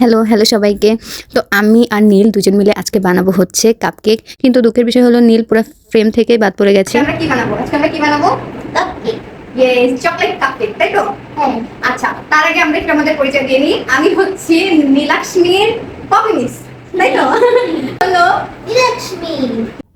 Hello hello সবাইকে। তো আমি আর নীল দুজন মিলে আজকে বানাবো হচ্ছে কাপকেক। কিন্তু দুঃখের বিষয় হলো নীল পুরো ফ্রেম থেকে বাদ পড়ে গেছে। আমরা কি বানাবো? আজকে আমরা কি বানাবো? কাপকেক। ইয়েস, চকলেট কাপকেক, তাই তো? হ্যাঁ। আচ্ছা, তার আগে আমরা একটু আমাদের পরিচয় দিয়ে নিই। আমি হচ্ছি নীলাক্ষ্মীর কমিউনিস্ট, তাই তো? হ্যালো নীলাক্ষ্মী।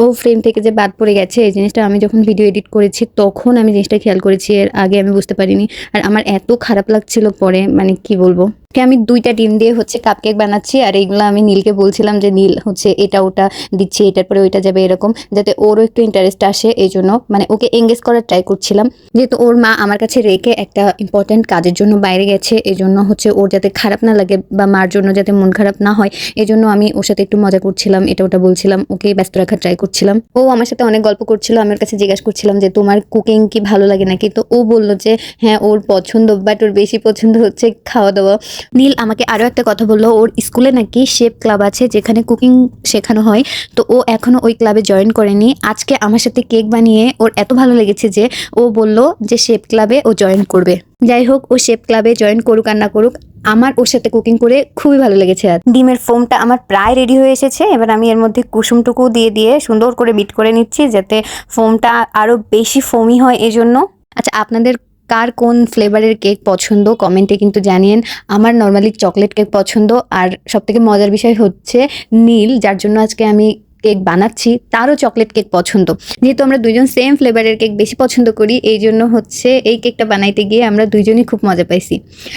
ও ফ্রেম থেকে যে বাদ পড়ে গেছে এই জিনিসটা আমি যখন ভিডিও এডিট করেছি তখন আমি জিনিসটা খেয়াল করেছি, এর আগে আমি বুঝতে পারিনি। আর আমার এত খারাপ লাগছিল পরে, মানে কি বলবো। আমি 2টা ডিম দিয়ে হচ্ছে কাপকেক বানাচ্ছি, আর এইগুলো আমি নীলকে বলছিলাম যে নীল হচ্ছে এটা ওটা দিচ্ছি, এটার পরে ওইটা যাবে এরকম, যাতে ওরও একটু ইন্টারেস্ট আসে। এই জন্য মানে ওকে এঙ্গেজ করার ট্রাই করছিলাম। যেহেতু ওর মা আমার কাছে রেখে একটা ইম্পর্ট্যান্ট কাজের জন্য বাইরে গেছে, এই জন্য হচ্ছে ওর যাতে খারাপ না লাগে বা মার জন্য যাতে মন খারাপ না হয়, এই জন্য আমি ওর সাথে একটু মজা করছিলাম, এটা ওটা বলছিলাম, ওকে ব্যস্ত রাখার ট্রাই করছিলাম। ও আমার সাথে অনেক গল্প করছিল, আমার কাছে জিজ্ঞাসা করছিলাম যে তোমার কুকিং কি ভালো লাগে নাকি। তো ও বললো যে হ্যাঁ ওর পছন্দ, বাট ওর বেশি পছন্দ হচ্ছে খাওয়া দাওয়া। নীল আমাকে আরও একটা কথা বললো, ওর স্কুলে নাকি শেফ ক্লাব আছে যেখানে কুকিং শেখানো হয়। তো ও এখনও ওই ক্লাবে জয়েন করেনি। আজকে আমার সাথে কেক বানিয়ে ওর এত ভালো লেগেছে যে ও বলল যে শেফ ক্লাবে ও জয়েন করবে। যাই হোক, ও শেফ ক্লাবে জয়েন করুক আর না করুক, আমার ওর সাথে কুকিং করে খুবই ভালো লেগেছে। আর ডিমের ফোমটা আমার প্রায় রেডি হয়ে এসেছে। এবার আমি এর মধ্যে কুসুমটুকু দিয়ে দিয়ে সুন্দর করে বিট করে নিচ্ছি যাতে ফোমটা আরও বেশি ফোমি হয় এজন্য। আচ্ছা, আপনাদের কার কোন ফ্লেভারের কেক পছন্দ কমেন্টে কিন্তু জানিয়েন। আমার নর্মালি চকলেট কেক পছন্দ, আর সবথেকে মজার বিষয় হচ্ছে নীল, যার জন্য আজকে আমি কেক বানাচ্ছি, তারও চকলেট কেক পছন্দ। যেহেতু আমরা দুজন সেম ফ্লেভারের কেক বেশি পছন্দ করি, এই জন্য হচ্ছে এই কেকটা বানাইতে গিয়ে আমরা দুজনই খুব মজা পাইছি।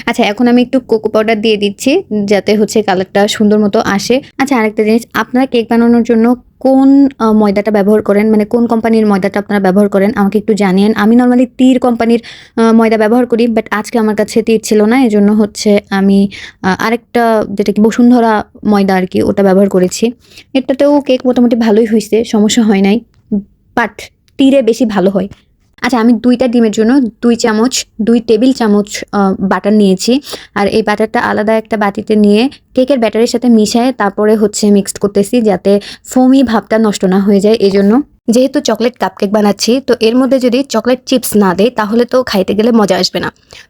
আচ্ছা, এখন আমি একটু কোকো পাউডার দিয়ে দিচ্ছি যাতে হচ্ছে কালারটা সুন্দর মতো আসে। আচ্ছা, আরেকটা জিনিস, আপনারা কেক বানানোর জন্য কোন ময়দাটা ব্যবহার করেন, মানে কোন কোম্পানির ময়দাটা আপনারা ব্যবহার করেন আমাকে একটু জানিয়েন। আমি নর্মালি তীর কোম্পানির ময়দা ব্যবহার করি, বাট আজকে আমার কাছে তীর ছিল না, এই জন্য হচ্ছে আমি আরেকটা যেটা কি বসুন্ধরা ময়দা আর কি, ওটা ব্যবহার করেছি। এটাতেও কেক মোটামুটি ভালোই হয়েছে, সমস্যা হয় নাই, বাট তীরে বেশি ভালো হয়। আচ্ছা, আমি 2টা ডিমের জন্য 2 টেবিল চামচ বাটার নিয়েছি। আর এই বাটারটা আলাদা একটা বাটিতে নিয়ে কেকের ব্যাটারের সাথে মিশায় তারপরে হচ্ছে মিক্সড করতেছি যাতে ফোমি ভাবটা নষ্ট না হয়ে যায়। এই জন্য যেহেতু চকলেট কাপকেক বানাচ্ছি, তো এর মধ্যে যদি চকলেট চিপস না দেয় তাহলে তো খাইতে গেলে মজা আসবে না।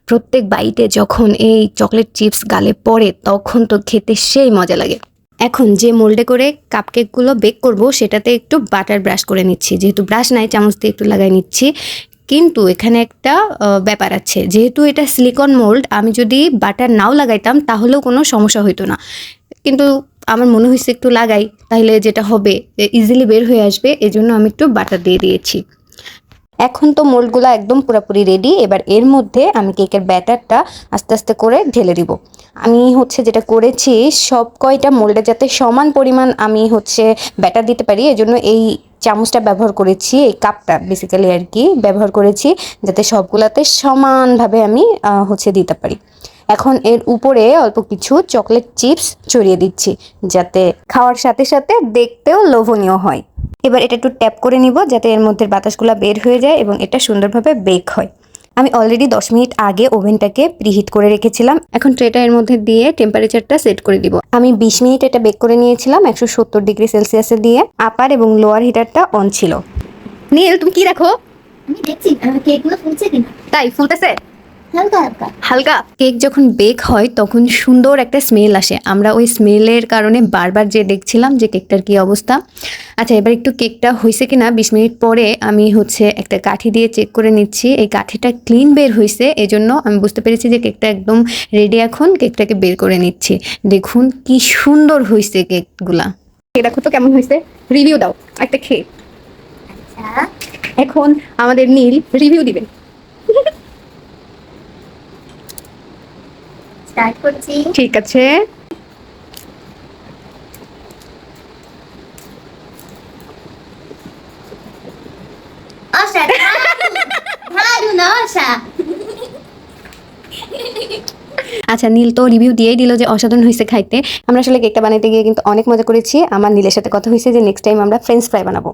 প্রত্যেক বাইটে যখন এই চকলেট চিপস গালে পড়ে তখন তো খেতে সেই মজা লাগে। এখন যে মোল্ডে করে কাপকেকগুলো বেক করব সেটাতে একটু বাটার ব্রাশ করে নিচ্ছি, যেহেতু ব্রাশ নাই চামচ দিয়ে একটু লাগাই নিচ্ছি। কিন্তু এখানে একটা ব্যাপার আছে, যেহেতু এটা সিলিকন মোল্ড, আমি যদি বাটার নাও লাগাইতাম তাহলেও কোনো সমস্যা হইতো না, কিন্তু আমার মনে হয়েছে একটু লাগাই, তাহলে যেটা হবে ইজিলি বের হয়ে আসবে, এজন্য আমি একটু বাটার দিয়ে দিয়েছি। এখন তো মোল্ডগুলো একদম পুরোপুরি রেডি। এবার এর মধ্যে আমি কেকের ব্যাটারটা আস্তে আস্তে করে ঢেলে দিব। আমি হচ্ছে যেটা করেছি, সব কয়টা মোল্ডে যাতে সমান পরিমাণ আমি হচ্ছে ব্যাটার দিতে পারি, এজন্য এই চামচটা ব্যবহার করেছি, এই কাপটা বেসিক্যালি আর কি ব্যবহার করেছি, যাতে সবগুলাতে সমানভাবে আমি হচ্ছে দিতে পারি। এখন এর উপরে অল্প কিছু চকলেট চিপস ছড়িয়ে দিচ্ছি যাতে খাওয়ার সাথে সাথে দেখতেও লোভনীয় হয়। এবার এটা একটু ট্যাপ করে নিব যাতে এর মধ্যে বাতাসগুলো বের হয়ে যায় এবং এটা সুন্দরভাবে বেক হয়। আমি অলরেডি 10 মিনিট আগে ওভেনটাকে প্রিহিট করে রেখেছিলাম। এখন ট্রেটা এর মধ্যে দিয়ে টেম্পারেচারটা সেট করে দিব। আমি 20 মিনিট এটা বেক করে নিয়েছিলাম 170 ডিগ্রি সেলসিয়াসে দিয়ে। আপার এবং লোয়ার হিটারটা অন ছিল। নীল, তুমি কি দেখো? আমি দেখছি কেকগুলো ফুলছে কিনা। তাই ফুলতেছে হালকা হালকা হালকা। কেক যখন বেক হয় তখন সুন্দর একটা স্মেল আসে, আমরা ওই স্মেলের কারণে বারবার যে দেখছিলাম যে কেকটার কি অবস্থা। আচ্ছা, এবার একটু কেকটা হয়েছে কিনা 20 মিনিট পরে আমি হচ্ছে একটা কাঠি দিয়ে চেক করে নিচ্ছি। এই কাঠিটা ক্লিন বের হয়েছে, এজন্য আমি বুঝতে পেরেছি যে কেকটা একদম রেডি। এখন কেকটাকে বের করে নিচ্ছি। দেখুন কি সুন্দর হয়েছে কেকগুলা। দেখো তো কেমন হয়েছে, রিভিউ দাও একটা খেয়ে। আচ্ছা, এখন আমাদের নীল রিভিউ দিবে। স্টার্ট করছি। ঠিক আছে। আশা দারুণ আশা। আচ্ছা, নীল তো রিভিউ দিয়েই দিল যে অসাধারণ হয়েছে খাইতে। আমরা আসলে কেকটা বানাইতে গিয়ে কিন্তু অনেক মজা করেছি। আমার নীলের সাথে কথা হয়েছে যে নেক্সট টাইম আমরা ফ্রেঞ্চ ফ্রাই বানাবো।